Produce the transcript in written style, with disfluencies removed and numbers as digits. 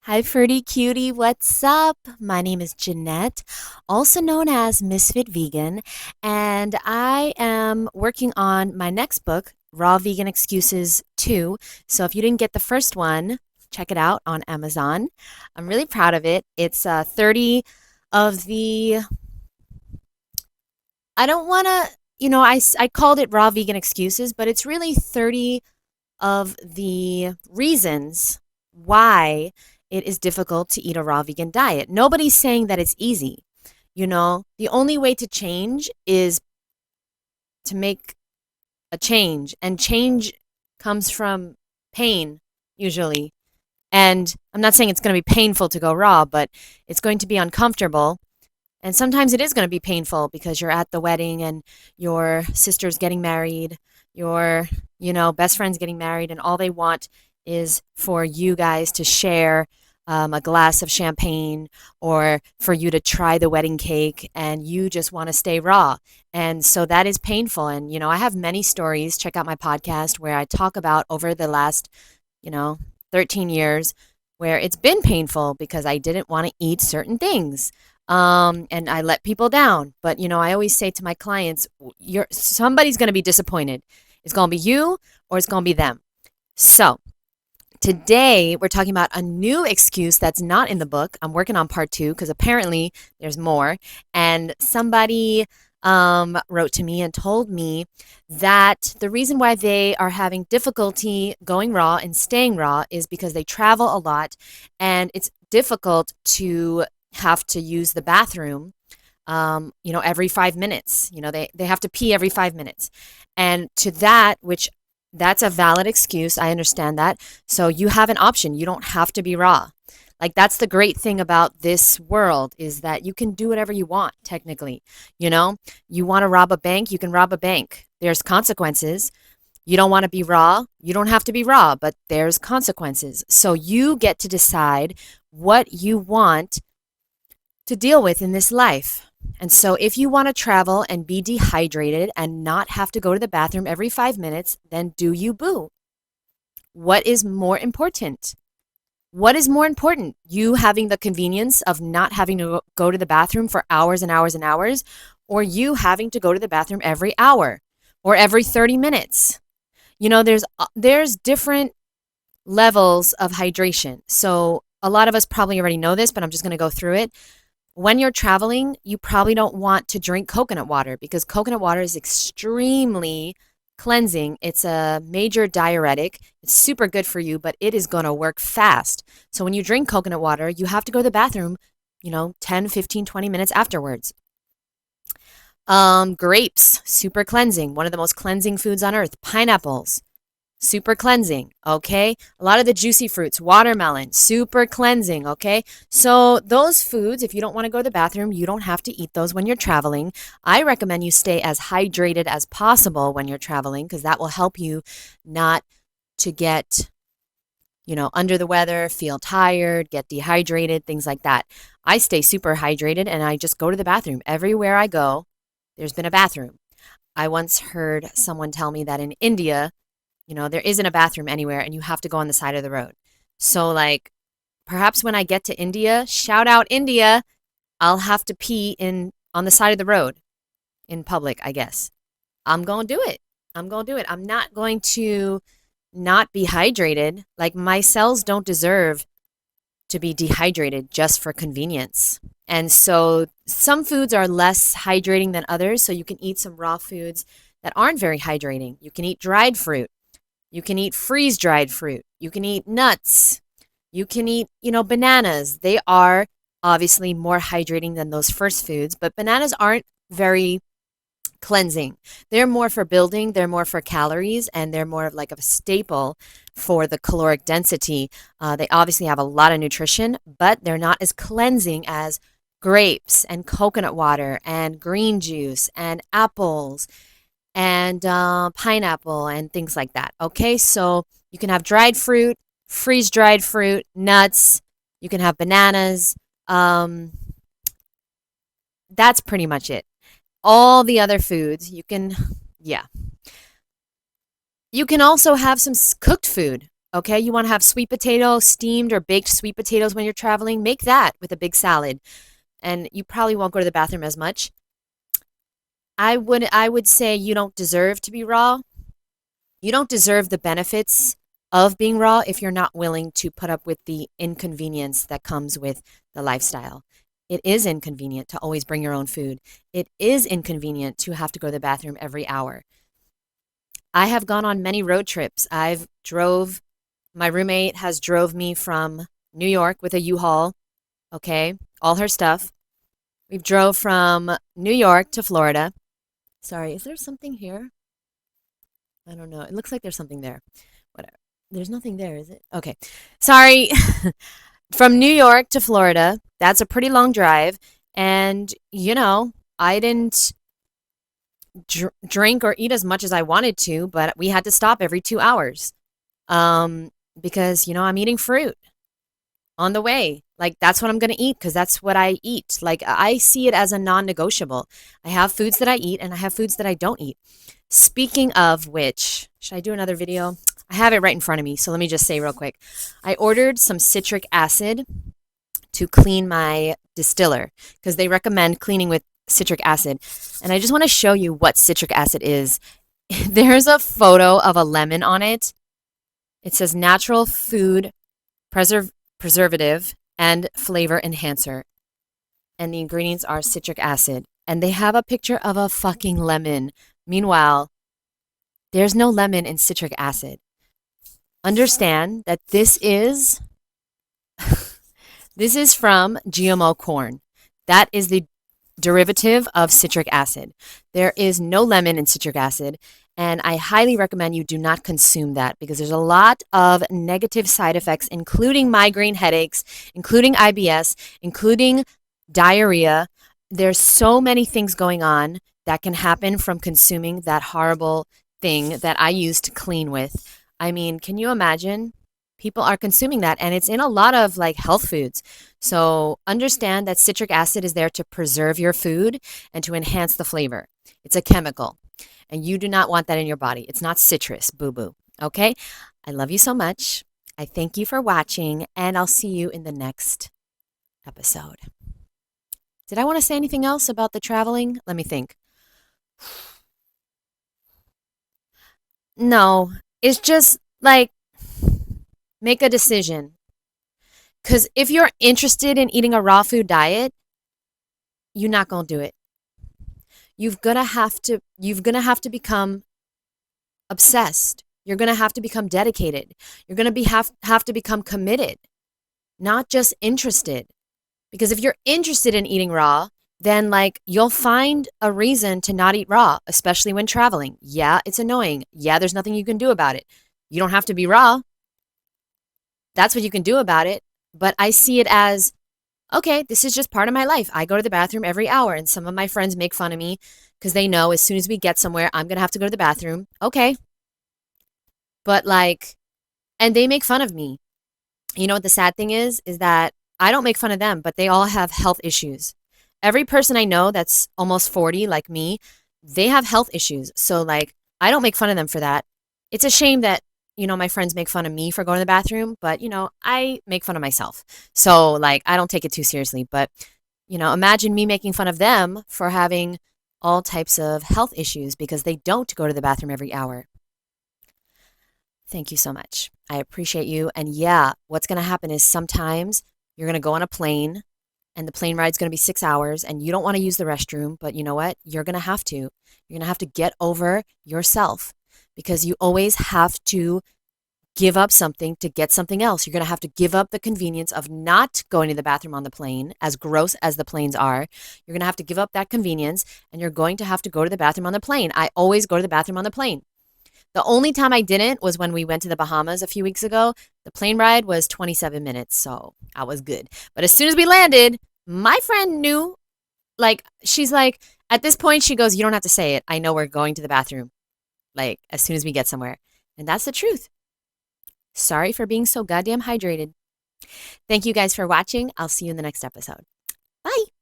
Hi, Fruity Cutie. What's up? My name is Jeannette, also known as Ms.FitVegan, and I am working on my next book, Raw Vegan Excuses 2. So if you didn't get the first one, check it out on Amazon. I'm really proud of it. It's 30 of the, I don't want to, I called it Raw Vegan Excuses, but it's really 30 of the reasons why it is difficult to eat a raw vegan diet. Nobody's saying that it's easy. The only way to change is to make a change, and change comes from pain, usually. And I'm not saying it's going to be painful to go raw, but it's going to be uncomfortable. And sometimes it is going to be painful because you're at the wedding and your sister's getting married, your, best friend's getting married, and all they want is for you guys to share a glass of champagne or for you to try the wedding cake, and you just want to stay raw. And so that is painful. And, I have many stories. Check out my podcast where I talk about over the last, you know, 13 years where it's been painful because I didn't want to eat certain things. And I let people down. But, I always say to my clients, somebody's going to be disappointed. It's going to be you or it's going to be them. So today we're talking about a new excuse that's not in the book. I'm working on part 2 because apparently there's more. And somebody wrote to me and told me that the reason why they are having difficulty going raw and staying raw is because they travel a lot and it's difficult to have to use the bathroom, every 5 minutes. They have to pee every 5 minutes. And to that, which that's a valid excuse. I understand that. So you have an option. You don't have to be raw. Like that's the great thing about this world is that you can do whatever you want, technically. You want to rob a bank, you can rob a bank. There's consequences. You don't want to be raw, you don't have to be raw, but there's consequences. So you get to decide what you want to deal with in this life. And so if you want to travel and be dehydrated and not have to go to the bathroom every 5 minutes, then do you, boo. What is more important? What is more important? You having the convenience of not having to go to the bathroom for hours and hours and hours, or you having to go to the bathroom every hour or every 30 minutes? There's different levels of hydration. So a lot of us probably already know this, but I'm just going to go through it. When you're traveling, you probably don't want to drink coconut water because coconut water is extremely cleansing. It's a major diuretic. It's super good for you, but it is going to work fast. So when you drink coconut water, you have to go to the bathroom, 10, 15, 20 minutes afterwards. Grapes, super cleansing. One of the most cleansing foods on earth. Pineapples, super cleansing, okay? A lot of the juicy fruits, watermelon, super cleansing, okay? So those foods, if you don't want to go to the bathroom, you don't have to eat those when you're traveling. I recommend you stay as hydrated as possible when you're traveling because that will help you not to get, under the weather, feel tired, get dehydrated, things like that. I stay super hydrated and I just go to the bathroom. Everywhere I go, there's been a bathroom. I once heard someone tell me that in India, there isn't a bathroom anywhere and you have to go on the side of the road. So perhaps when I get to India, shout out India, I'll have to pee on the side of the road in public, I guess. I'm going to do it. I'm going to do it. I'm not going to not be hydrated. Like my cells don't deserve to be dehydrated just for convenience. And so some foods are less hydrating than others. So you can eat some raw foods that aren't very hydrating. You can eat dried fruit. You can eat freeze-dried fruit. You can eat nuts. You can eat, bananas. They are obviously more hydrating than those first foods, but bananas aren't very cleansing. They're more for building, they're more for calories, and they're more of like a staple for the caloric density. They obviously have a lot of nutrition, but they're not as cleansing as grapes and coconut water and green juice and apples and pineapple and things like that. Okay, so you can have dried fruit, freeze-dried fruit, nuts. You can have bananas. That's pretty much it. All the other foods, yeah. You can also have some cooked food. Okay, you want to have sweet potato, steamed or baked sweet potatoes when you're traveling? Make that with a big salad. And you probably won't go to the bathroom as much. I would say you don't deserve to be raw. You don't deserve the benefits of being raw if you're not willing to put up with the inconvenience that comes with the lifestyle. It is inconvenient to always bring your own food. It is inconvenient to have to go to the bathroom every hour. I have gone on many road trips. My roommate has drove me from New York with a U-Haul, okay, all her stuff. We've drove from New York to Florida. Sorry, is there something here? I don't know. It looks like there's something there. Whatever. There's nothing there, is it? Okay. Sorry. From New York to Florida, that's a pretty long drive. And, I didn't drink or eat as much as I wanted to, but we had to stop every 2 hours. Because, I'm eating fruit on the way. Like, that's what I'm going to eat because that's what I eat. Like, I see it as a non-negotiable. I have foods that I eat and I have foods that I don't eat. Speaking of which, should I do another video? I have it right in front of me, so let me just say real quick. I ordered some citric acid to clean my distiller because they recommend cleaning with citric acid. And I just want to show you what citric acid is. There's a photo of a lemon on it. It says natural food preservative and flavor enhancer. And the ingredients are citric acid. And they have a picture of a fucking lemon. Meanwhile, there's no lemon in citric acid. Understand that this is from GMO corn. That is the derivative of citric acid. There is no lemon in citric acid, and I highly recommend you do not consume that because there's a lot of negative side effects, including migraine headaches, including IBS, including diarrhea. There's so many things going on that can happen from consuming that horrible thing that I use to clean with. I mean, can you imagine? People are consuming that, and it's in a lot of like health foods. So understand that citric acid is there to preserve your food and to enhance the flavor. It's a chemical, and you do not want that in your body. It's not citrus, boo-boo. Okay? I love you so much. I thank you for watching, and I'll see you in the next episode. Did I want to say anything else about the traveling? Let me think. No, it's just like make a decision. Because if you're interested in eating a raw food diet, you're not going to do it. You're going to have to become obsessed. You're going to have to become dedicated. You're going to have to become committed, not just interested. Because if you're interested in eating raw, then like you'll find a reason to not eat raw, especially when traveling. Yeah, it's annoying. Yeah, there's nothing you can do about it. You don't have to be raw. That's what you can do about it. But I see it as, okay, this is just part of my life. I go to the bathroom every hour, and some of my friends make fun of me because they know as soon as we get somewhere, I'm going to have to go to the bathroom. Okay. But like, and they make fun of me. You know what the sad thing is that I don't make fun of them, but they all have health issues. Every person I know that's almost 40, like me, they have health issues. So like, I don't make fun of them for that. It's a shame that, my friends make fun of me for going to the bathroom, but, I make fun of myself. So like, I don't take it too seriously, but, imagine me making fun of them for having all types of health issues because they don't go to the bathroom every hour. Thank you so much. I appreciate you. And yeah, what's going to happen is sometimes you're going to go on a plane and the plane ride's going to be 6 hours and you don't want to use the restroom, but you know what? You're going to have to. You're going to have to get over yourself because you always have to give up something to get something else. You're going to have to give up the convenience of not going to the bathroom on the plane, as gross as the planes are. You're going to have to give up that convenience and you're going to have to go to the bathroom on the plane. I always go to the bathroom on the plane. The only time I didn't was when we went to the Bahamas a few weeks ago. The plane ride was 27 minutes, so I was good. But as soon as we landed, my friend knew, like, she's like, at this point, she goes, you don't have to say it. I know we're going to the bathroom, like, as soon as we get somewhere. And that's the truth. Sorry for being so goddamn hydrated. Thank you guys for watching. I'll see you in the next episode. Bye.